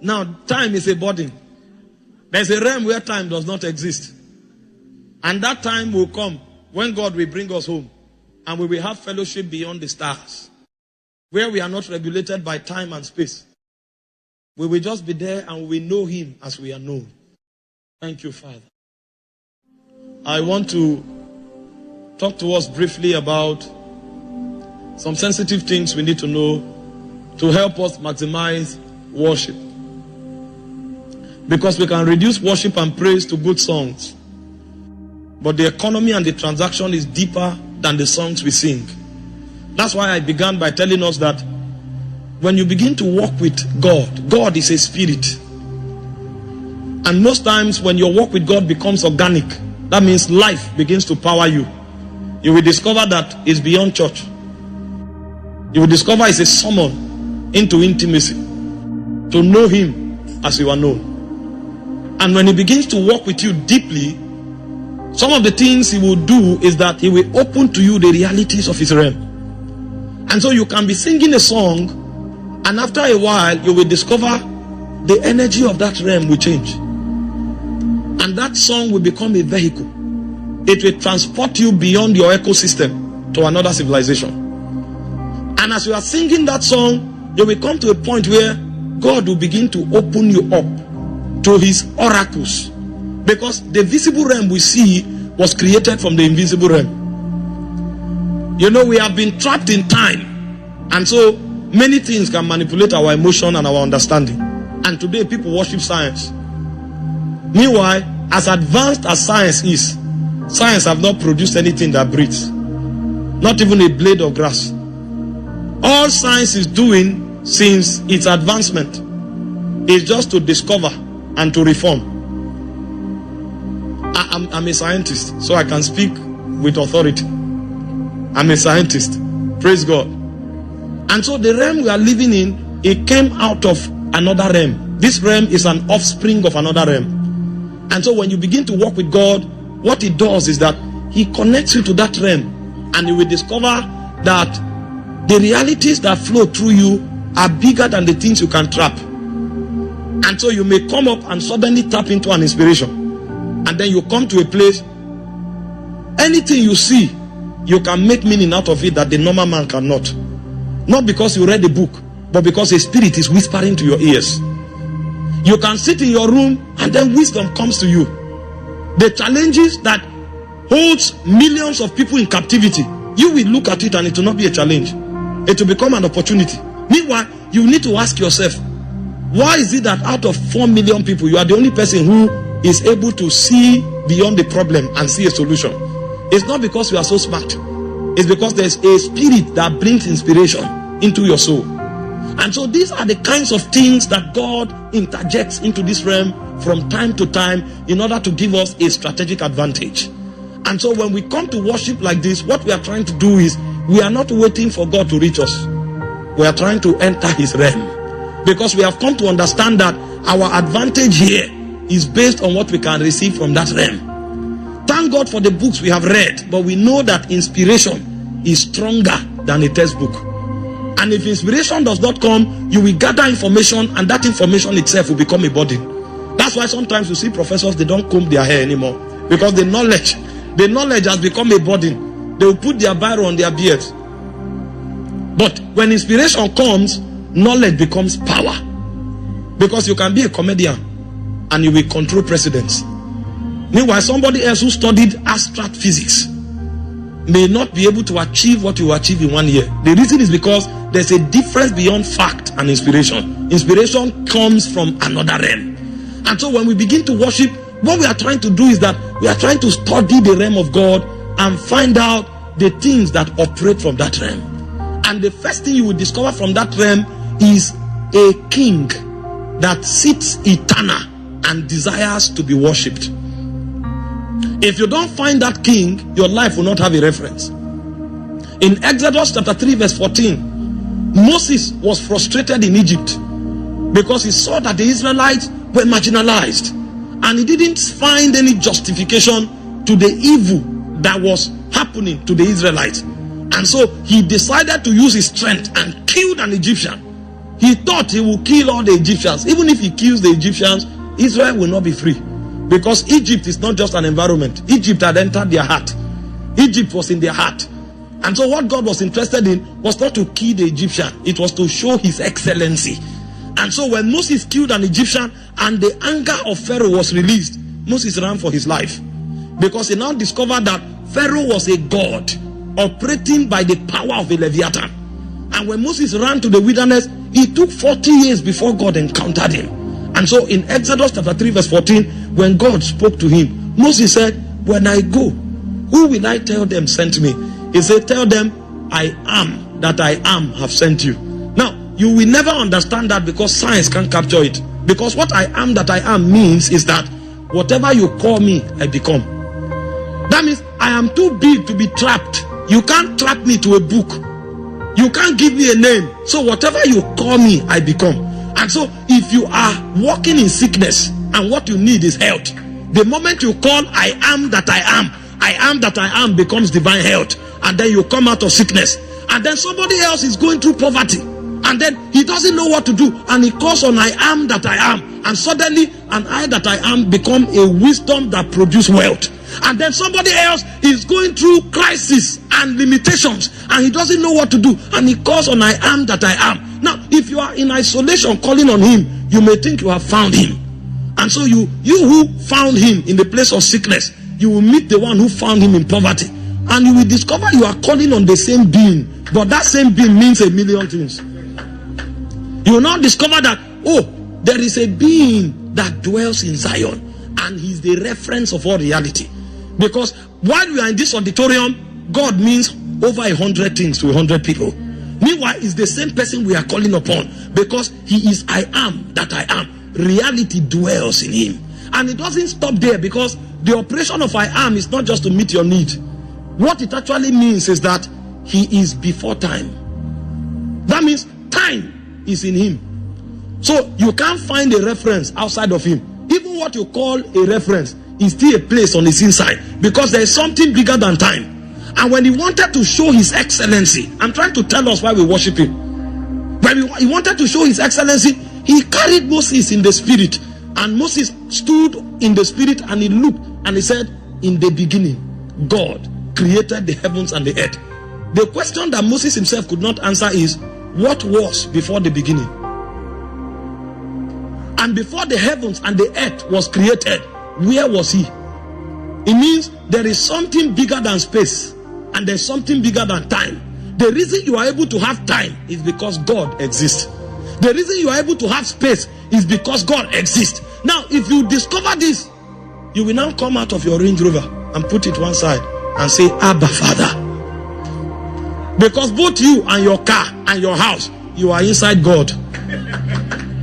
Now, time is a burden. There's a realm where time does not exist. And that time will come when God will bring us home. And we will have fellowship beyond the stars. Where we are not regulated by time and space. We will just be there and we will know him as we are known. Thank you, Father. I want to talk to us briefly about some sensitive things we need to know to help us maximize worship. Because we can reduce worship and praise to good songs. But the economy and the transaction is deeper than the songs we sing. That's why I began by telling us that when you begin to walk with God, God is a spirit. And most times when your walk with God becomes organic, that means life begins to power you. You will discover that it's beyond church. You will discover it's a summon into intimacy. To know him as you are known. And when he begins to walk with you deeply, some of the things he will do is that he will open to you the realities of his realm. And so you can be singing a song, and after a while you will discover the energy of that realm will change. And that song will become a vehicle. It will transport you beyond your ecosystem to another civilization. And as you are singing that song, you will come to a point where God will begin to open you up to his oracles. Because the visible realm we see was created from the invisible realm. You know, we have been trapped in time. And so many things can manipulate our emotion and our understanding. And today people worship science. Meanwhile, as advanced as science is, science have not produced anything that breathes. Not even a blade of grass. All science is doing since its advancement is just to discover and to reform. I'm a scientist, so I can speak with authority. I'm a scientist. Praise God. And so the realm we are living in, it came out of another realm. This realm is an offspring of another realm. And so when you begin to walk with God, what he does is that he connects you to that realm. And you will discover that the realities that flow through you are bigger than the things you can trap. And so you may come up and suddenly tap into an inspiration. And then you come to a place, anything you see, you can make meaning out of it that the normal man cannot. Not because you read the book, but because a spirit is whispering to your ears. You can sit in your room and then wisdom comes to you. The challenges that holds millions of people in captivity, you will look at it and it will not be a challenge. It will become an opportunity. Meanwhile, you need to ask yourself, why is it that out of 4 million people, you are the only person who is able to see beyond the problem and see a solution? It's not because you are so smart. It's because there's a spirit that brings inspiration into your soul. And so these are the kinds of things that God interjects into this realm from time to time in order to give us a strategic advantage. And so when we come to worship like this, what we are trying to do is we are not waiting for God to reach us. We are trying to enter his realm. Because we have come to understand that our advantage here is based on what we can receive from that realm. Thank God for the books we have read, but we know that inspiration is stronger than a textbook. And if inspiration does not come, you will gather information, and that information itself will become a burden. That's why sometimes you see professors, they don't comb their hair anymore. Because the knowledge has become a burden. They will put their biro on their beards. But when inspiration comes, knowledge becomes power. Because you can be a comedian and you will control presidents. Meanwhile, somebody else who studied abstract physics may not be able to achieve what you achieve in 1 year. The reason is because there's a difference beyond fact and inspiration. Inspiration comes from another realm. And so when we begin to worship, what we are trying to do is that we are trying to study the realm of God and find out the things that operate from that realm. And the first thing you will discover from that realm is a king that sits eternal and desires to be worshipped. If you don't find that king, your life will not have a reference. In Exodus chapter 3 verse 14, Moses was frustrated in Egypt because he saw that the Israelites were marginalized, and he didn't find any justification to the evil that was happening to the Israelites. And so he decided to use his strength and killed an Egyptian. he thought he would kill all the Egyptians. Even if he kills the Egyptians, Israel will not be free. Because Egypt is not just an environment. Egypt had entered their heart. Egypt was in their heart. And so what God was interested in was not to kill the Egyptian. It was to show his excellency. And so when Moses killed an Egyptian and the anger of Pharaoh was released, Moses ran for his life. Because he now discovered that Pharaoh was a god operating by the power of a Leviathan. And when Moses ran to the wilderness, it took 40 years before God encountered him. And so in Exodus chapter 3 verse 14, when God spoke to him, Moses said, when I go, who will I tell them sent me? He said, tell them, I am that I am have sent you. Now, you will never understand that because science can't capture it. Because what I am that I am means is that whatever you call me, I become. That means I am too big to be trapped. You can't trap me to a book. You can't give me a name. So whatever you call me, I become. And so if you are walking in sickness and what you need is health, the moment you call I am that I am that I am becomes divine health. And then you come out of sickness. And then somebody else is going through poverty. And then he doesn't know what to do. And he calls on I am that I am. And suddenly an I that I am become a wisdom that produces wealth. And then somebody else is going through crisis and limitations. And he doesn't know what to do. And he calls on I am that I am. Now, if you are in isolation calling on him, you may think you have found him. And so you who found him in the place of sickness, you will meet the one who found him in poverty. And you will discover you are calling on the same being. But that same being means a million things. You will now discover that, oh, there is a being that dwells in Zion. And he's the reference of all reality. Because while we are in this auditorium, God means over 100 things to 100 people. Meanwhile, it's the same person we are calling upon. Because he is I am that I am. Reality dwells in him. And it doesn't stop there, because the operation of I am is not just to meet your need. What it actually means is that he is before time. That means time is in him. So you can't find a reference outside of him. Even what you call a reference is still a place on his inside, because there is something bigger than time. And when he wanted to show his excellency, I'm trying to tell us why we worship him. When he wanted to show his excellency, he carried Moses in the spirit. And Moses stood in the spirit and he looked and he said, in the beginning, God created the heavens and the earth. The question that Moses himself could not answer is, what was before the beginning? And before the heavens and the earth was created, where was he? It means there is something bigger than space, and there's something bigger than time. The reason you are able to have time is because God exists. The reason you are able to have space is because God exists. Now, if you discover this, you will now come out of your Range Rover and put it one side and say, Abba, Father. Because both you and your car and your house, you are inside God.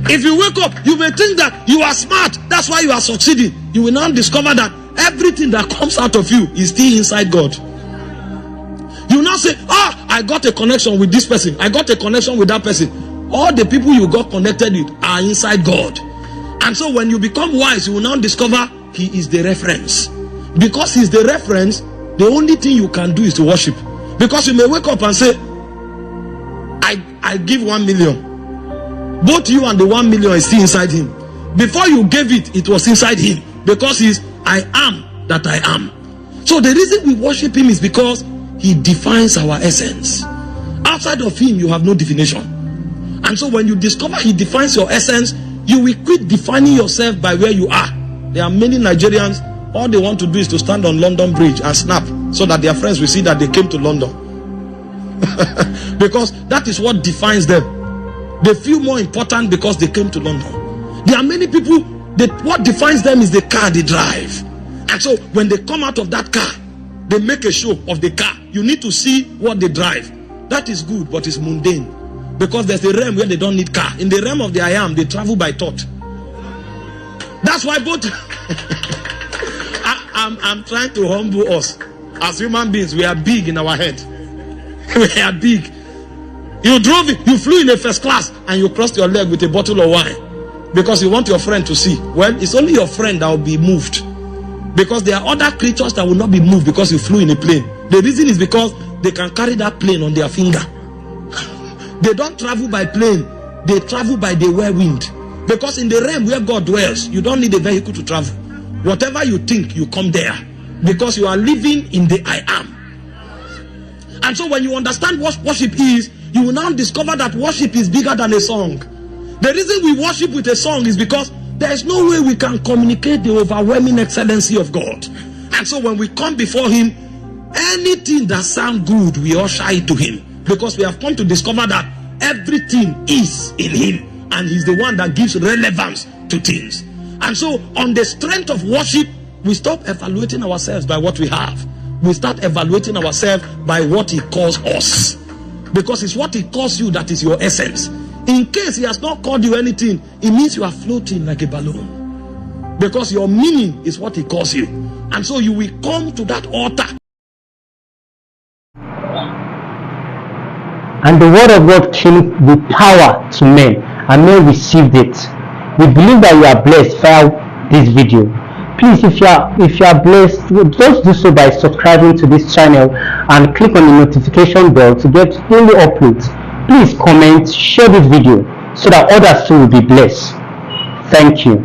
If you wake up, you may think that you are smart, that's why you are succeeding. You will now discover that everything that comes out of you is still inside God. You will now say, I got a connection with this person, I got a connection with that person. All the people you got connected with are inside God. And so when you become wise, you will now discover he is the reference. Because he's the reference, the only thing you can do is to worship. Because you may wake up and say, I give 1 million. Both you and the 1 million is still inside him. Before you gave it, it was inside him. Because he's I am that I am. So the reason we worship him is because he defines our essence. Outside of him, you have no definition. And so when you discover he defines your essence, you will quit defining yourself by where you are. There are many Nigerians, all they want to do is to stand on London Bridge and snap so that their friends will see that they came to London. Because that is what defines them. They feel more important because they came to London. There are many people that what defines them is the car they drive. And so when they come out of that car, they make a show of the car. You need to see what they drive. That is good, but it's mundane. Because there's a realm where they don't need car. In the realm of the I am, they travel by thought. That's why both I'm trying to humble us. As human beings, we are big in our head. We are big. You drove it, you flew in a first class, and you crossed your leg with a bottle of wine because you want your friend to see. Well, it's only your friend that will be moved, because there are other creatures that will not be moved because you flew in a plane. The reason is because they can carry that plane on their finger. They don't travel by plane. they travel by the whirlwind. Because in the realm where God dwells, you don't need a vehicle to travel. Whatever you think, you come there. Because you are living in the I am. And so when you understand what worship is, you will now discover that worship is bigger than a song. The reason we worship with a song is because there is no way we can communicate the overwhelming excellency of God. And so when we come before him, anything that sounds good, we usher it to him. Because we have come to discover that everything is in him. And he's the one that gives relevance to things. And so on the strength of worship, we stop evaluating ourselves by what we have. We start evaluating ourselves by what he calls us. Because it's what he calls you that is your essence. In case he has not called you anything, it means you are floating like a balloon. Because your meaning is what he calls you. And so you will come to that altar. And the word of God came with power to men, and men received it. We believe that you are blessed via this video. Please, if you are blessed, just do so by subscribing to this channel and click on the notification bell to get daily uploads. Please comment, share this video so that others too will be blessed. Thank you.